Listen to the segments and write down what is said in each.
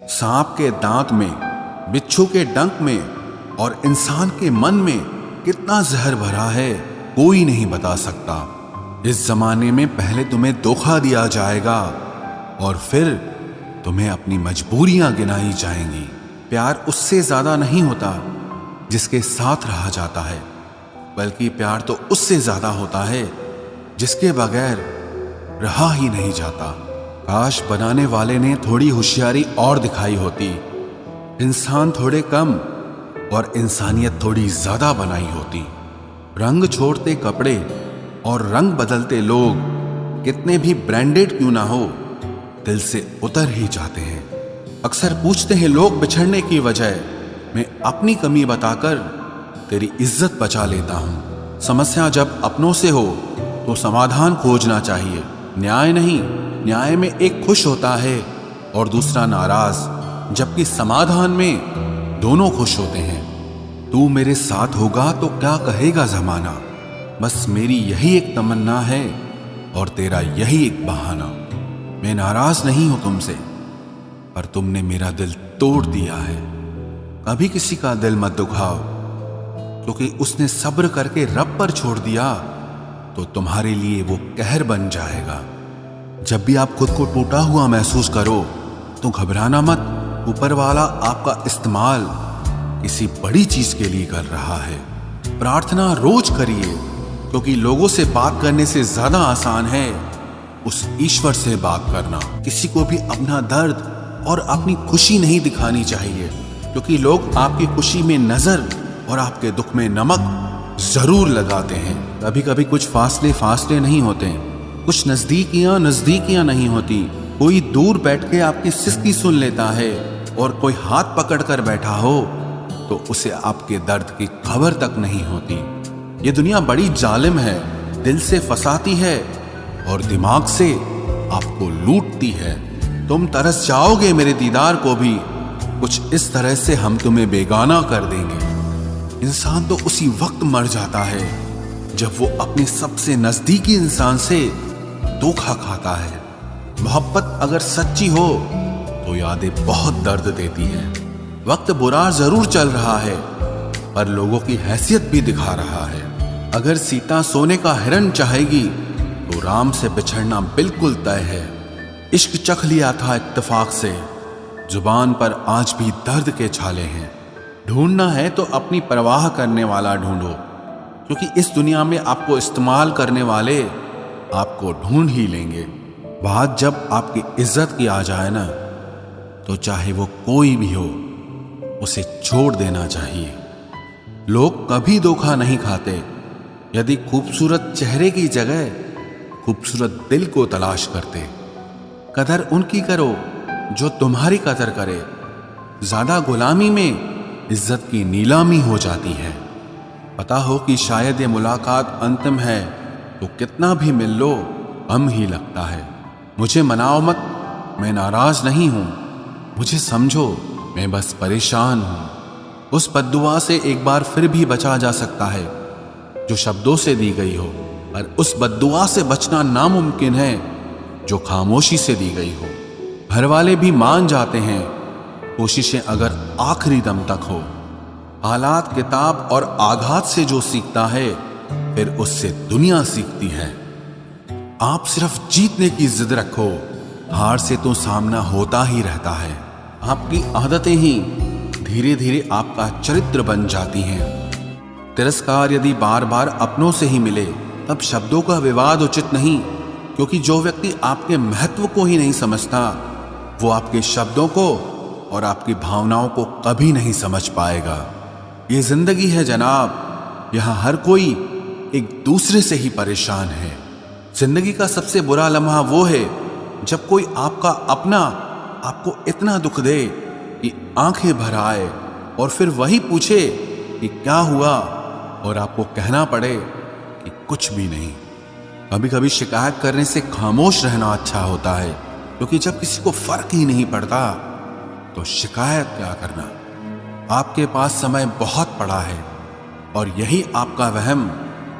सांप के दांत में, बिच्छू के डंक में और इंसान के मन में कितना जहर भरा है कोई नहीं बता सकता। इस जमाने में पहले तुम्हें धोखा दिया जाएगा और फिर तुम्हें अपनी मजबूरियां गिनाई जाएंगी। प्यार उससे ज्यादा नहीं होता जिसके साथ रहा जाता है, बल्कि प्यार तो उससे ज्यादा होता है जिसके बगैर रहा ही नहीं जाता। काश बनाने वाले ने थोड़ी होशियारी और दिखाई होती, इंसान थोड़े कम और इंसानियत थोड़ी ज्यादा बनाई होती। रंग छोड़ते कपड़े और रंग बदलते लोग कितने भी ब्रांडेड क्यों ना हो, दिल से उतर ही जाते हैं। अक्सर पूछते हैं लोग बिछड़ने की वजह, मैं अपनी कमी बताकर तेरी इज्जत बचा लेता हूं। समस्या जब अपनों से हो तो समाधान खोजना चाहिए, न्याय नहीं। न्याय में एक खुश होता है और दूसरा नाराज, जबकि समाधान में दोनों खुश होते हैं। तू मेरे साथ होगा तो क्या कहेगा जमाना, बस मेरी यही एक तमन्ना है और तेरा यही एक बहाना। मैं नाराज नहीं हूं तुमसे, पर तुमने मेरा दिल तोड़ दिया है। कभी किसी का दिल मत दुखाओ, क्योंकि उसने सब्र करके रब पर छोड़ दिया तो तुम्हारे लिए वो कहर बन जाएगा। जब भी आप खुद को टूटा हुआ महसूस करो तो घबराना मत, ऊपर वाला आपका इस्तेमाल किसी बड़ी चीज के लिए कर रहा है। प्रार्थना रोज करिए, क्योंकि लोगों से बात करने से ज्यादा आसान है उस ईश्वर से बात करना। किसी को भी अपना दर्द और अपनी खुशी नहीं दिखानी चाहिए, क्योंकि लोग आपकी खुशी में नजर और आपके दुख में नमक जरूर लगाते हैं। कभी कभी कुछ फासले नहीं होते, कुछ नजदीकियां नहीं होती। कोई दूर बैठ के आपकी सिसकी सुन लेता है और कोई हाथ पकड़ कर बैठा हो तो उसे आपके दर्द की खबर तक नहीं होती। ये दुनिया बड़ी जालिम है, दिल से फंसाती है और दिमाग से आपको लूटती है। तुम तरस जाओगे मेरे दीदार को भी, कुछ इस तरह से हम तुम्हें बेगाना कर देंगे। इंसान तो उसी वक्त मर जाता है जब वो अपने सबसे नजदीकी इंसान से धोखा खाता है। मोहब्बत अगर सच्ची हो तो यादें बहुत दर्द देती हैं। वक्त बुरा जरूर चल रहा है, पर लोगों की हैसियत भी दिखा रहा है। अगर सीता सोने का हिरण चाहेगी तो राम से बिछड़ना बिल्कुल तय है। इश्क चख लिया था इत्तेफाक से, जुबान पर आज भी दर्द के छाले हैं। ढूंढना है तो अपनी परवाह करने वाला ढूंढो, क्योंकि इस दुनिया में आपको इस्तेमाल करने वाले आपको ढूंढ ही लेंगे। बात जब आपकी इज्जत की आ जाए ना, तो चाहे वो कोई भी हो उसे छोड़ देना चाहिए। लोग कभी धोखा नहीं खाते यदि खूबसूरत चेहरे की जगह खूबसूरत दिल को तलाश करते। कदर उनकी करो जो तुम्हारी कदर करे। ज्यादा गुलामी में इज्जत की नीलामी हो जाती है। पता हो कि शायद ये मुलाकात अंतिम है तो कितना भी मिल लो कम ही लगता है। मुझे मनाओ मत, मैं नाराज नहीं हूं। मुझे समझो, मैं बस परेशान हूं। उस बद्दुआ से एक बार फिर भी बचा जा सकता है जो शब्दों से दी गई हो, पर उस बद्दुआ से बचना नामुमकिन है जो खामोशी से दी गई हो। घर वाले भी मान जाते हैं, कोशिशें अगर आखिरी दम तक हो। हालात, किताब और आघात से जो सीखता है फिर उससे दुनिया सीखती है। आप सिर्फ जीतने की जिद रखो, हार से तो सामना होता ही रहता है। आपकी आदतें ही धीरे धीरे आपका चरित्र बन जाती हैं। तिरस्कार यदि बार बार अपनों से ही मिले तब शब्दों का विवाद उचित नहीं, क्योंकि जो व्यक्ति आपके महत्व को ही नहीं समझता वो आपके शब्दों को और आपकी भावनाओं को कभी नहीं समझ पाएगा। ये जिंदगी है जनाब, यहाँ हर कोई एक दूसरे से ही परेशान है। जिंदगी का सबसे बुरा लम्हा वो है जब कोई आपका अपना आपको इतना दुख दे कि आंखें भर आए और फिर वही पूछे कि क्या हुआ और आपको कहना पड़े कि कुछ भी नहीं। कभी कभी शिकायत करने से खामोश रहना अच्छा होता है, क्योंकि जब किसी को फर्क ही नहीं पड़ता तो शिकायत क्या करना। आपके पास समय बहुत पड़ा है और यही आपका वहम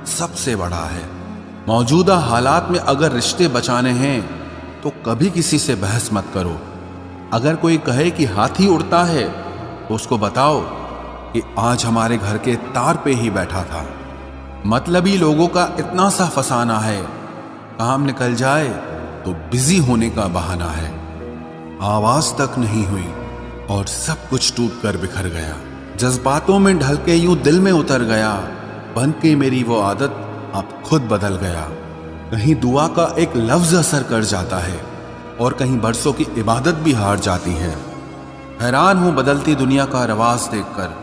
सबसे बड़ा है। मौजूदा हालात में अगर रिश्ते बचाने हैं तो कभी किसी से बहस मत करो, अगर कोई कहे कि हाथी उड़ता है तो उसको बताओ कि आज हमारे घर के तार पे ही बैठा था। मतलबी लोगों का इतना सा फसाना है, काम निकल जाए तो बिजी होने का बहाना है। आवाज तक नहीं हुई और सब कुछ टूट कर बिखर गया। जज्बातों में ढल के यूं दिल में उतर गया, बन के मेरी वो आदत अब खुद बदल गया। कहीं दुआ का एक लफ्ज असर कर जाता है और कहीं बरसों की इबादत भी हार जाती है। हैरान हूं बदलती दुनिया का रवाज देखकर,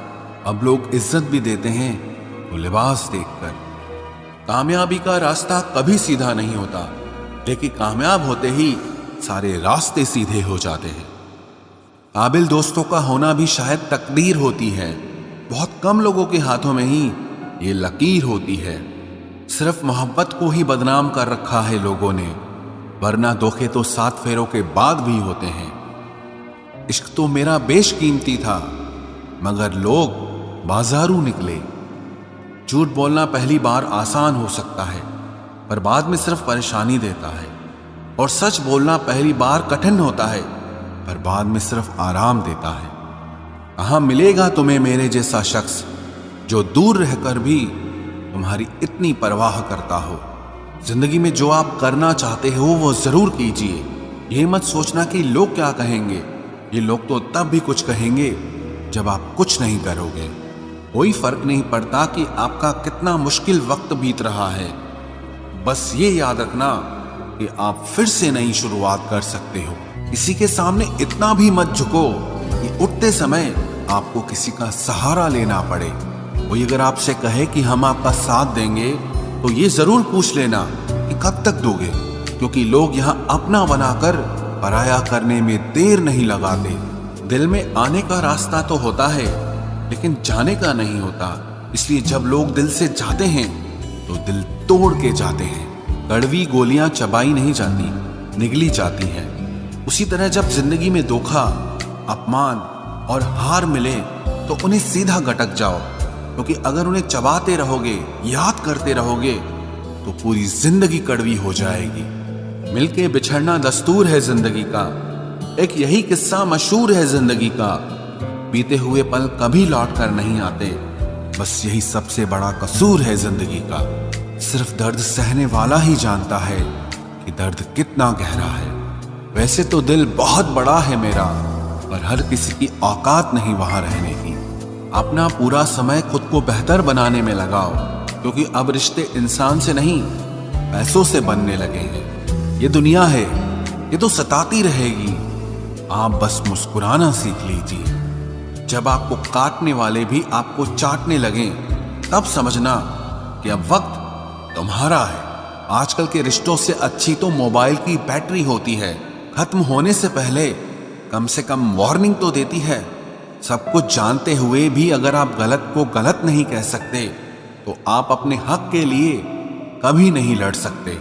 अब लोग इज्जत भी देते हैं तो लिबास देखकर। कामयाबी का रास्ता कभी सीधा नहीं होता, लेकिन कामयाब होते ही सारे रास्ते सीधे हो जाते हैं। काबिल दोस्तों का होना भी शायद तकदीर होती है, बहुत कम लोगों के हाथों में ही ये लकीर होती है। सिर्फ मोहब्बत को ही बदनाम कर रखा है लोगों ने, वरना धोखे तो 7 फेरों के बाद भी होते हैं। इश्क तो मेरा बेशकीमती था, मगर लोग बाजारू निकले। झूठ बोलना पहली बार आसान हो सकता है, पर बाद में सिर्फ परेशानी देता है। और सच बोलना पहली बार कठिन होता है, पर बाद में सिर्फ आराम देता है। कहाँ मिलेगा तुम्हें मेरे जैसा शख्स जो दूर रहकर भी तुम्हारी इतनी परवाह करता हो। जिंदगी में जो आप करना चाहते हो वो जरूर कीजिए। ये मत सोचना कि लोग क्या कहेंगे, ये लोग तो तब भी कुछ कहेंगे जब आप कुछ नहीं करोगे। कोई फर्क नहीं पड़ता कि आपका कितना मुश्किल वक्त बीत रहा है, बस ये याद रखना कि आप फिर से नई शुरुआत कर सकते हो। किसी के सामने इतना भी मत झुको कि उठते समय आपको किसी का सहारा लेना पड़े। कोई अगर आपसे कहे कि हम आपका साथ देंगे तो ये जरूर पूछ लेना कि कब तक दोगे, क्योंकि लोग यहाँ अपना बनाकर पराया करने में देर नहीं लगाते। दिल में आने का रास्ता तो होता है, लेकिन जाने का नहीं होता। इसलिए जब लोग दिल से जाते हैं तो दिल तोड़ के जाते हैं। कड़वी गोलियां चबाई नहीं जाती, निगली जाती हैं। उसी तरह जब जिंदगी में धोखा, अपमान और हार मिले तो उन्हें सीधा गटक जाओ, क्योंकि अगर उन्हें चबाते रहोगे, याद करते रहोगे तो पूरी जिंदगी कड़वी हो जाएगी। मिलके बिछड़ना दस्तूर है जिंदगी का, एक यही किस्सा मशहूर है जिंदगी का। बीते हुए पल कभी लौट कर नहीं आते, बस यही सबसे बड़ा कसूर है जिंदगी का। सिर्फ दर्द सहने वाला ही जानता है कि दर्द कितना गहरा है। वैसे तो दिल बहुत बड़ा है मेरा, पर हर किसी की औकात नहीं वहां रहने की। अपना पूरा समय खुद को बेहतर बनाने में लगाओ, क्योंकि अब रिश्ते इंसान से नहीं पैसों से बनने लगे हैं। ये दुनिया है, ये तो सताती रहेगी, आप बस मुस्कुराना सीख लीजिए। जब आपको काटने वाले भी आपको चाटने लगे, तब समझना कि अब वक्त तुम्हारा है। आजकल के रिश्तों से अच्छी तो मोबाइल की बैटरी होती है, खत्म होने से पहले कम से कम वार्निंग तो देती है। सब कुछ जानते हुए भी अगर आप गलत को गलत नहीं कह सकते तो आप अपने हक के लिए कभी नहीं लड़ सकते।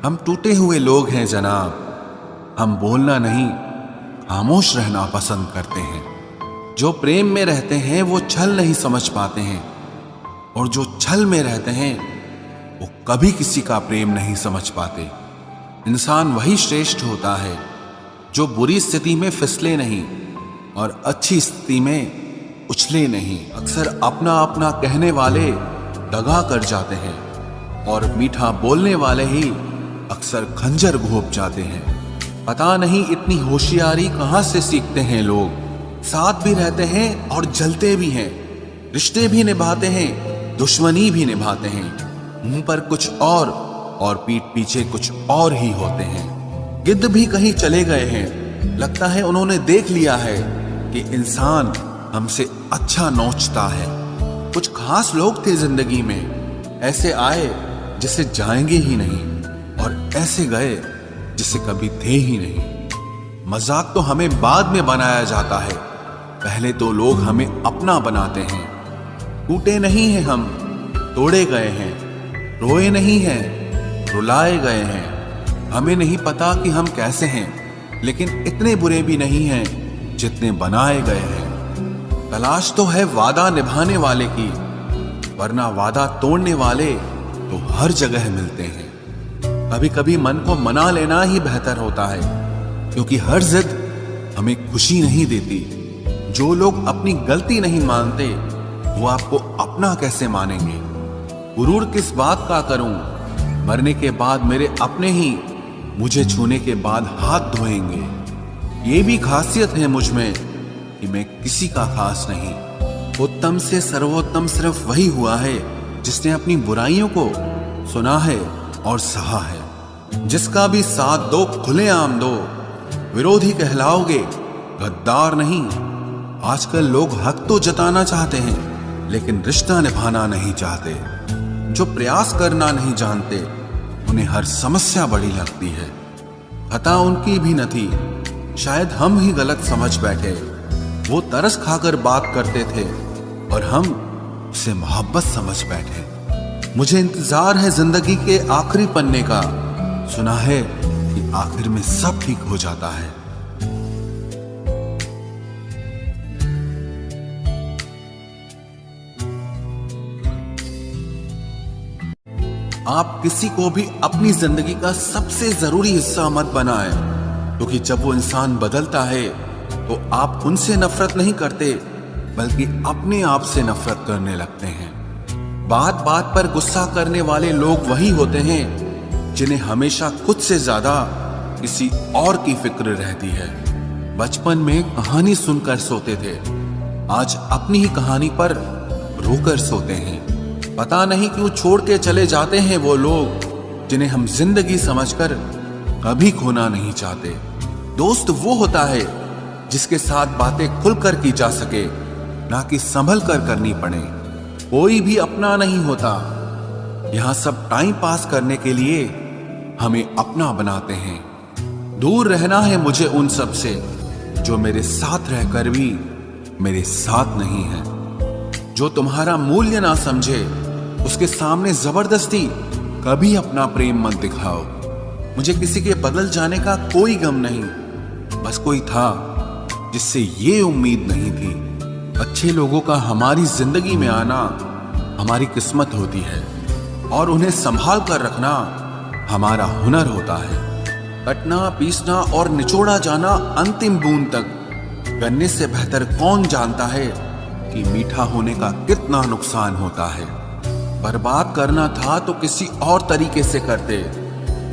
हम टूटे हुए लोग हैं जनाब, हम बोलना नहीं खामोश रहना पसंद करते हैं। जो प्रेम में रहते हैं वो छल नहीं समझ पाते हैं, और जो छल में रहते हैं वो कभी किसी का प्रेम नहीं समझ पाते। इंसान वही श्रेष्ठ होता है जो बुरी स्थिति में फिसले नहीं और अच्छी स्थिति में उछले नहीं। अक्सर अपना अपना कहने वाले दगा कर जाते हैं, और मीठा बोलने वाले ही अक्सर खंजर घोंप जाते हैं। पता नहीं इतनी होशियारी कहाँ से सीखते हैं लोग। साथ भी रहते हैं और जलते भी हैं, रिश्ते भी निभाते हैं, दुश्मनी भी निभाते हैं। मुंह पर कुछ और पीठ पीछे कुछ और ही होते हैं। गिद्ध भी कहीं चले गए हैं, लगता है उन्होंने देख लिया है कि इंसान हमसे अच्छा नोचता है। कुछ खास लोग थे जिंदगी में, ऐसे आए जिसे जाएंगे ही नहीं, और ऐसे गए जिसे कभी थे ही नहीं। मजाक तो हमें बाद में बनाया जाता है, पहले तो लोग हमें अपना बनाते हैं। टूटे नहीं हैं हम, तोड़े गए हैं। रोए नहीं हैं, रुलाए गए हैं। हमें नहीं पता कि हम कैसे हैं, लेकिन इतने बुरे भी नहीं हैं जितने बनाए गए हैं। तलाश तो है वादा निभाने वाले की, वरना वादा तोड़ने वाले तो हर जगह मिलते हैं। कभी कभी मन को मना लेना ही बेहतर होता है, क्योंकि हर जिद हमें खुशी नहीं देती। जो लोग अपनी गलती नहीं मानते वो आपको अपना कैसे मानेंगे? गुरूर किस बात का करूं? मरने के बाद मेरे अपने ही मुझे छूने के बाद हाथ धोएंगे। ये भी खासियत है मुझ में कि मैं किसी का खास नहीं। उत्तम से सर्वोत्तम सिर्फ वही हुआ है जिसने अपनी बुराइयों को सुना है और सहा है। जिसका भी साथ दो खुलेआम दो, विरोधी कहलाओगे, गद्दार नहीं। आजकल लोग हक तो जताना चाहते हैं लेकिन रिश्ता निभाना नहीं चाहते। जो प्रयास करना नहीं जानते उन्हें हर समस्या बड़ी लगती है। खता उनकी भी न थी, शायद हम ही गलत समझ बैठे। वो तरस खाकर बात करते थे और हम उसे मोहब्बत समझ बैठे। मुझे इंतजार है जिंदगी के आखिरी पन्ने का। सुना है कि आखिर में सब ठीक हो जाता है। आप किसी को भी अपनी जिंदगी का सबसे जरूरी हिस्सा मत बनाएं, क्योंकि जब वो इंसान बदलता है तो आप उनसे नफरत नहीं करते बल्कि अपने आप से नफरत करने लगते हैं। बात बात पर गुस्सा करने वाले लोग वही होते हैं जिन्हें हमेशा खुद से ज्यादा किसी और की फिक्र रहती है। बचपन में कहानी सुनकर सोते थे, आज अपनी ही कहानी पर रोकर सोते हैं। पता नहीं क्यों छोड़ के चले जाते हैं वो लोग जिन्हें हम जिंदगी समझकर कभी खोना नहीं चाहते। दोस्त वो होता है जिसके साथ बातें खुलकर की जा सके, ना कि संभल कर करनी पड़े। कोई भी अपना नहीं होता। यहां सब टाइम पास करने के लिए हमें अपना बनाते हैं। दूर रहना है मुझे उन सब से जो मेरे साथ रहकर भी मेरे साथ नहीं है। जो तुम्हारा मूल्य ना समझे उसके सामने जबरदस्ती कभी अपना प्रेम मत दिखाओ। मुझे किसी के बदल जाने का कोई गम नहीं, बस कोई था जिससे ये उम्मीद नहीं थी। अच्छे लोगों का हमारी जिंदगी में आना हमारी किस्मत होती है और उन्हें संभाल कर रखना हमारा हुनर होता है। कटना, पीसना और निचोड़ा जाना अंतिम बूंद तक करने से बेहतर कौन जानता है कि मीठा होने का कितना नुकसान होता है। बर्बाद करना था तो किसी और तरीके से करते।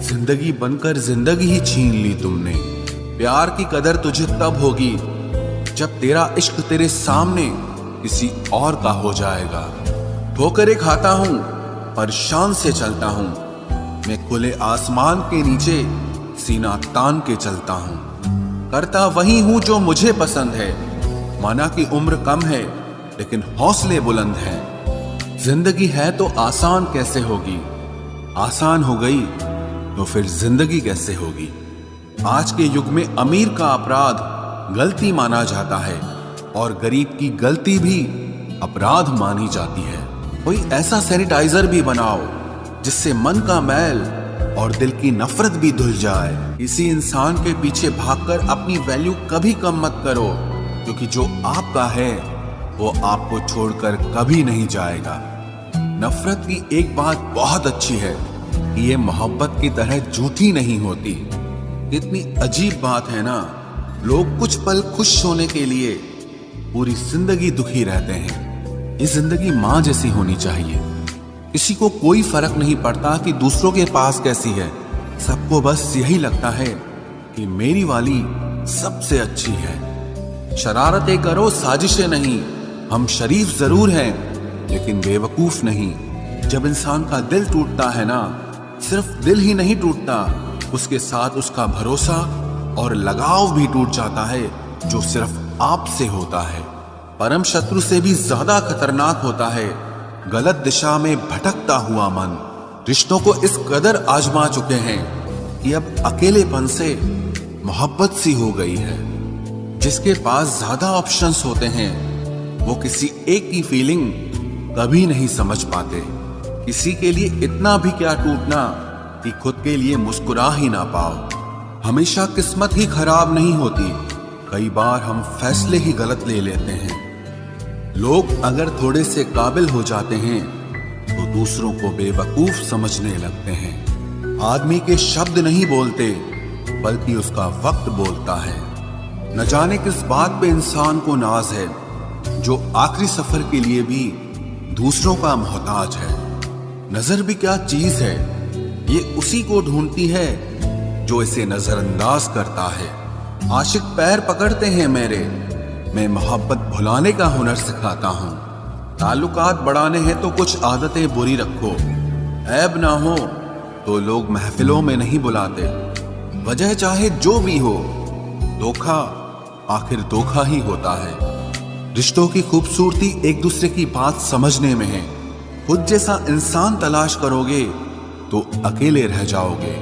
जिंदगी बनकर जिंदगी ही छीन ली तुमने। प्यार की कदर तुझे तब होगी जब तेरा इश्क तेरे सामने किसी और का हो जाएगा। ठोकरें खाता हूं पर शान से चलता हूं। मैं खुले आसमान के नीचे सीना तान के चलता हूं। करता वही हूं जो मुझे पसंद है। माना कि उम्र कम है लेकिन हौसले बुलंद हैं। जिंदगी है तो आसान कैसे होगी? आसान हो गई तो फिर जिंदगी कैसे होगी? आज के युग में अमीर का अपराध गलती माना जाता है और गरीब की गलती भी अपराध मानी जाती है। कोई ऐसा सैनिटाइजर भी बनाओ जिससे मन का मैल और दिल की नफरत भी धुल जाए। किसी इंसान के पीछे भागकर अपनी वैल्यू कभी कम मत करो, क्योंकि जो आपका है वो आपको छोड़कर कभी नहीं जाएगा। नफरत की एक बात बहुत अच्छी है कि ये मोहब्बत की तरह झूठी नहीं होती। कितनी अजीब बात है ना, लोग कुछ पल खुश होने के लिए पूरी जिंदगी दुखी रहते हैं। ये जिंदगी माँ जैसी होनी चाहिए। किसी को कोई फर्क नहीं पड़ता कि दूसरों के पास कैसी है। सबको बस यही लगता है कि मेरी वाली सबसे अच्छी है। शरारतें करो, साजिशें नहीं। हम शरीफ जरूर हैं लेकिन बेवकूफ नहीं। जब इंसान का दिल टूटता है ना, सिर्फ दिल ही नहीं टूटता, उसके साथ उसका भरोसा और लगाव भी टूट जाता है जो सिर्फ आपसे होता है। परम शत्रु से भी ज्यादा खतरनाक होता है गलत दिशा में भटकता हुआ मन। रिश्तों को इस कदर आजमा चुके हैं कि अब अकेलेपन से मोहब्बत सी हो गई है। जिसके पास ज्यादा ऑप्शंस होते हैं वो किसी एक की फीलिंग कभी नहीं समझ पाते। किसी के लिए इतना भी क्या टूटना कि खुद के लिए मुस्कुरा ही ना पाओ। हमेशा किस्मत ही खराब नहीं होती, कई बार हम फैसले ही गलत ले लेते हैं। लोग अगर थोड़े से काबिल हो जाते हैं तो दूसरों को बेवकूफ समझने लगते हैं। आदमी के शब्द नहीं बोलते बल्कि उसका वक्त बोलता है। न जाने किस बात पे इंसान को नाज है, जो आखिरी सफर के लिए भी दूसरों का मोहताज है। नजर भी क्या चीज है, ये उसी को ढूंढती है जो इसे नजरअंदाज करता है। आशिक पैर पकड़ते हैं मेरे, मैं मोहब्बत भुलाने का हुनर सिखाता हूँ। ताल्लुकात बढ़ाने हैं तो कुछ आदतें बुरी रखो, ऐब ना हो तो लोग महफिलों में नहीं बुलाते। वजह चाहे जो भी हो, धोखा आखिर धोखा ही होता है। रिश्तों की खूबसूरती एक दूसरे की बात समझने में है। खुद जैसा इंसान तलाश करोगे तो अकेले रह जाओगे।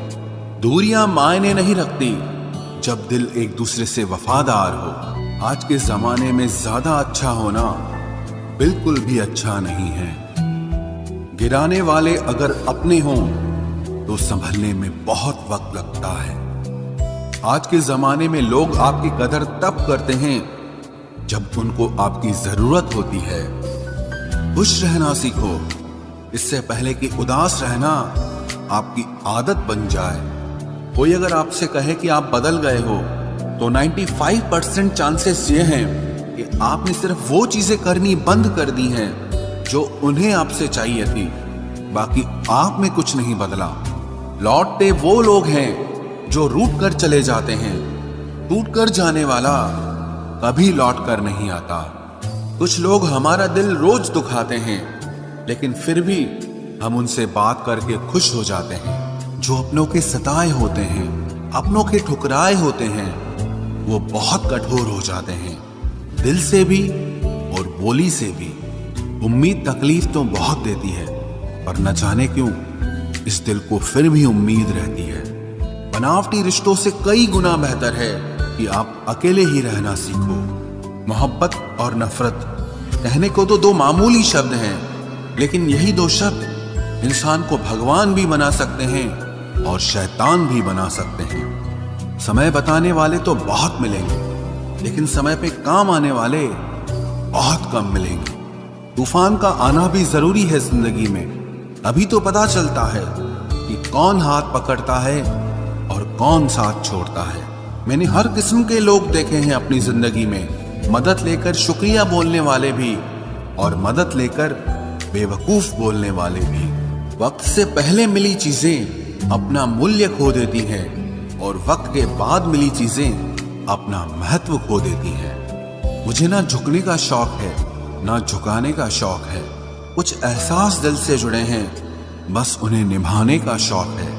दूरियां मायने नहीं रखती जब दिल एक दूसरे से वफादार हो। आज के जमाने में ज्यादा अच्छा होना बिल्कुल भी अच्छा नहीं है। गिराने वाले अगर अपने हों तो संभलने में बहुत वक्त लगता है। आज के जमाने में लोग आपकी कदर तब करते हैं जब उनको आपकी जरूरत होती है। खुश रहना सीखो, इससे पहले कि उदास रहना आपकी आदत बन जाए। कोई अगर आपसे कहे कि आप बदल गए हो तो 95% चांसेस ये हैं कि आपने सिर्फ वो चीजें करनी बंद कर दी हैं जो उन्हें आपसे चाहिए थी। बाकी आप में कुछ नहीं बदला। लौटते वो लोग हैं जो रूठ कर चले जाते हैं। टूट कर जाने वाला कभी लौट कर नहीं आता। कुछ लोग हमारा दिल रोज दुखाते हैं, लेकिन फिर भी हम उनसे बात करके खुश हो जाते हैं। जो अपनों के सताए होते हैं, अपनों के ठुकराए होते हैं, वो बहुत कठोर हो जाते हैं, दिल से भी और बोली से भी। उम्मीद तकलीफ तो बहुत देती है, पर न जाने क्यों इस दिल को फिर भी उम्मीद रहती है। बनावटी रिश्तों से कई गुना बेहतर है कि आप अकेले ही रहना सीखो। मोहब्बत और नफरत कहने को तो दो मामूली शब्द हैं, लेकिन यही दो शब्द इंसान को भगवान भी बना सकते हैं और शैतान भी बना सकते हैं। समय बताने वाले तो बहुत मिलेंगे, लेकिन समय पे काम आने वाले बहुत कम मिलेंगे। तूफान का आना भी जरूरी है जिंदगी में, अभी तो पता चलता है कि कौन हाथ पकड़ता है और कौन साथ छोड़ता है। मैंने हर किस्म के लोग देखे हैं अपनी जिंदगी में, मदद लेकर शुक्रिया बोलने वाले भी और मदद लेकर बेवकूफ बोलने वाले भी। वक्त से पहले मिली चीजें अपना मूल्य खो देती हैं और वक्त के बाद मिली चीजें अपना महत्व खो देती हैं। मुझे ना झुकने का शौक है, ना झुकाने का शौक है। कुछ एहसास दिल से जुड़े हैं, बस उन्हें निभाने का शौक है।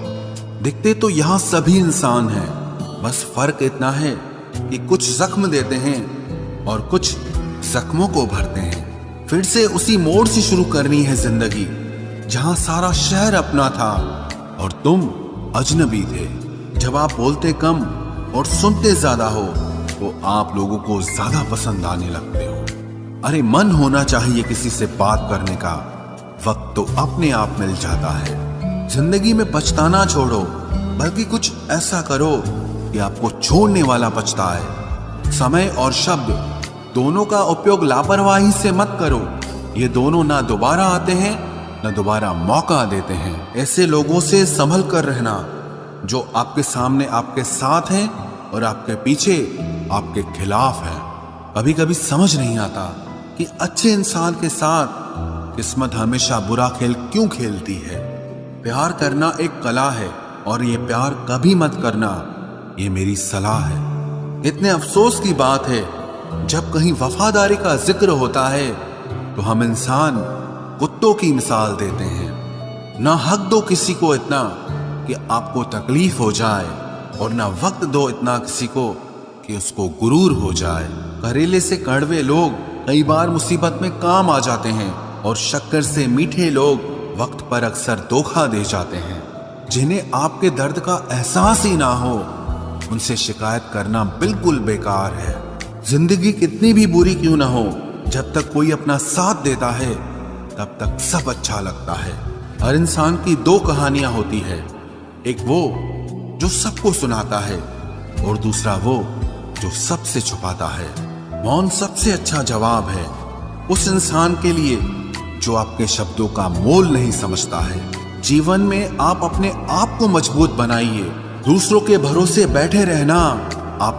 दिखते तो यहाँ सभी इंसान हैं, बस फर्क इतना है कि कुछ जख्म देते हैं और कुछ जख्मों को भरते हैं। फिर से उसी मोड़ से शुरू करनी है जिंदगी, जहां सारा शहर अपना था और तुम अजनबी थे। जब आप बोलते कम और सुनते ज्यादा हो तो आप लोगों को ज्यादा पसंद आने लगते हो। अरे मन होना चाहिए किसी से बात करने का, वक्त तो अपने आप मिल जाता है। जिंदगी में पछताना छोड़ो, बल्कि कुछ ऐसा करो कि आपको छोड़ने वाला पछताए। समय और शब्द दोनों का उपयोग लापरवाही से मत करो, ये दोनों ना दोबारा आते हैं ना दोबारा मौका देते हैं। ऐसे लोगों से संभल कर रहना जो आपके सामने आपके साथ हैं और आपके पीछे आपके खिलाफ हैं। कभी कभी समझ नहीं आता कि अच्छे इंसान के साथ किस्मत हमेशा बुरा खेल क्यों खेलती है। प्यार करना एक कला है और ये प्यार कभी मत करना, ये मेरी सलाह है। इतने अफसोस की बात है, जब कहीं वफादारी का जिक्र होता है तो हम इंसान कुत्तों की मिसाल देते हैं। ना हक दो किसी को इतना कि आपको तकलीफ हो जाए, और ना वक्त दो इतना किसी को कि उसको गुरूर हो जाए। करेले से कड़वे लोग कई बार मुसीबत में काम आ जाते हैं, और शक्कर से मीठे लोग वक्त पर अक्सर धोखा दे जाते हैं। जिन्हें आपके दर्द का एहसास ही ना हो, उनसे शिकायत करना बिल्कुल बेकार है। जिंदगी कितनी भी बुरी क्यों ना हो, जब तक कोई अपना साथ देता है तब तक सब अच्छा लगता है। हर इंसान की दो कहानियां होती है, एक वो जो सबको सुनाता है और दूसरा वो जो सबसे छुपाता है। मौन सबसे अच्छा जवाब है उस इंसान के लिए जो आपके शब्दों का मोल नहीं समझता है। जीवन में आप अपने आप को मजबूत बनाइए। दूसरों के भरोसे बैठे रहना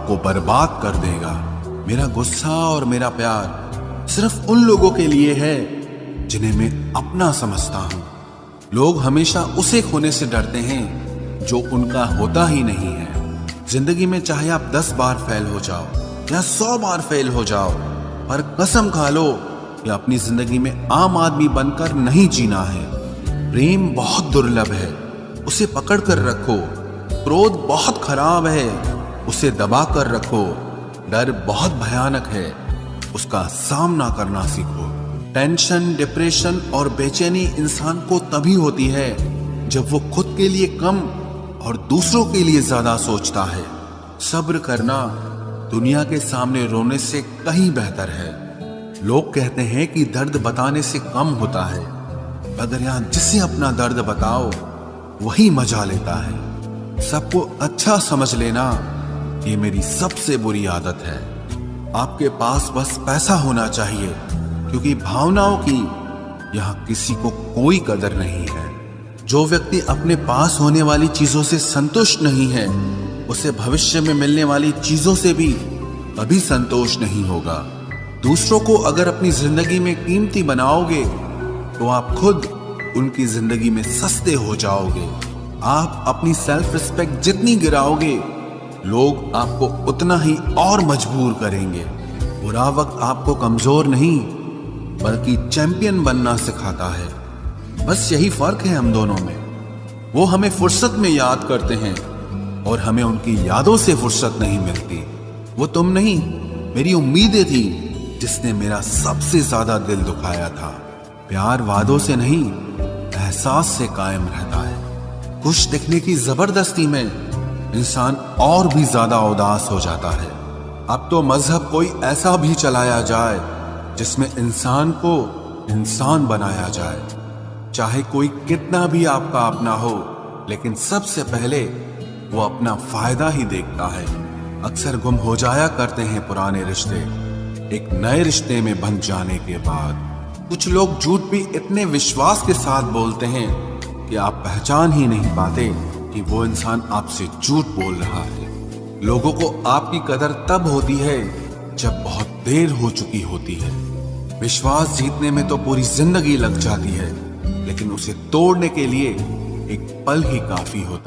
आपको बर्बाद कर देगा। मेरा गुस्सा और मेरा प्यार सिर्फ उन लोगों के लिए है जिन्हें मैं अपना समझता हूं। लोग हमेशा उसे खोने से डरते हैं जो उनका होता ही नहीं है। जिंदगी में चाहे आप 10 बार फेल हो जाओ या 100 बार फेल हो जाओ, पर कसम खा लो कि अपनी जिंदगी में आम आदमी बनकर नहीं जीना है। प्रेम बहुत दुर्लभ है, उसे पकड़ कर रखो। क्रोध बहुत खराब है, उसे दबा कर रखो। डर बहुत भयानक है, उसका सामना करना सीखो। टेंशन, डिप्रेशन और बेचैनी इंसान को तभी होती है जब वो खुद के लिए कम और दूसरों के लिए ज्यादा सोचता है। सब्र करना दुनिया के सामने रोने से कहीं बेहतर है। लोग कहते हैं कि दर्द बताने से कम होता है, मगर यहां जिसे अपना दर्द बताओ वही मजा लेता है। सबको अच्छा समझ लेना ये मेरी सबसे बुरी आदत है। आपके पास बस पैसा होना चाहिए, क्योंकि भावनाओं की यहां किसी को कोई कदर नहीं है। जो व्यक्ति अपने पास होने वाली चीजों से संतुष्ट नहीं है, उसे भविष्य में मिलने वाली चीजों से भी कभी संतोष नहीं होगा। दूसरों को अगर अपनी जिंदगी में कीमती बनाओगे तो आप खुद उनकी जिंदगी में सस्ते हो जाओगे। आप अपनी सेल्फ रिस्पेक्ट जितनी गिराओगे, लोग आपको उतना ही और मजबूर करेंगे। बुरा वक्त आपको कमजोर नहीं बल्कि चैंपियन बनना सिखाता है। बस यही फर्क है हम दोनों में। वो हमें फुर्सत में याद करते हैं और हमें उनकी यादों से फुर्सत नहीं मिलती। वो तुम नहीं, मेरी उम्मीदें थी जिसने मेरा सबसे ज्यादा दिल दुखाया था। प्यार वादों से नहीं, एहसास से कायम रहता है। खुश दिखने की जबरदस्ती में इंसान और भी ज्यादा उदास हो जाता है। अब तो मजहब कोई ऐसा भी चलाया जाए जिसमें इंसान को इंसान बनाया जाए। चाहे कोई कितना भी आपका अपना हो, लेकिन सबसे पहले वो अपना फायदा ही देखता है। अक्सर गुम हो जाया करते हैं पुराने रिश्ते एक नए रिश्ते में बन जाने के बाद। कुछ लोग झूठ भी इतने विश्वास के साथ बोलते हैं कि आप पहचान ही नहीं पाते कि वो इंसान आपसे झूठ बोल रहा है। लोगों को आपकी कदर तब होती है जब बहुत देर हो चुकी होती है। विश्वास जीतने में तो पूरी जिंदगी लग जाती है, लेकिन उसे तोड़ने के लिए एक पल ही काफी होता है।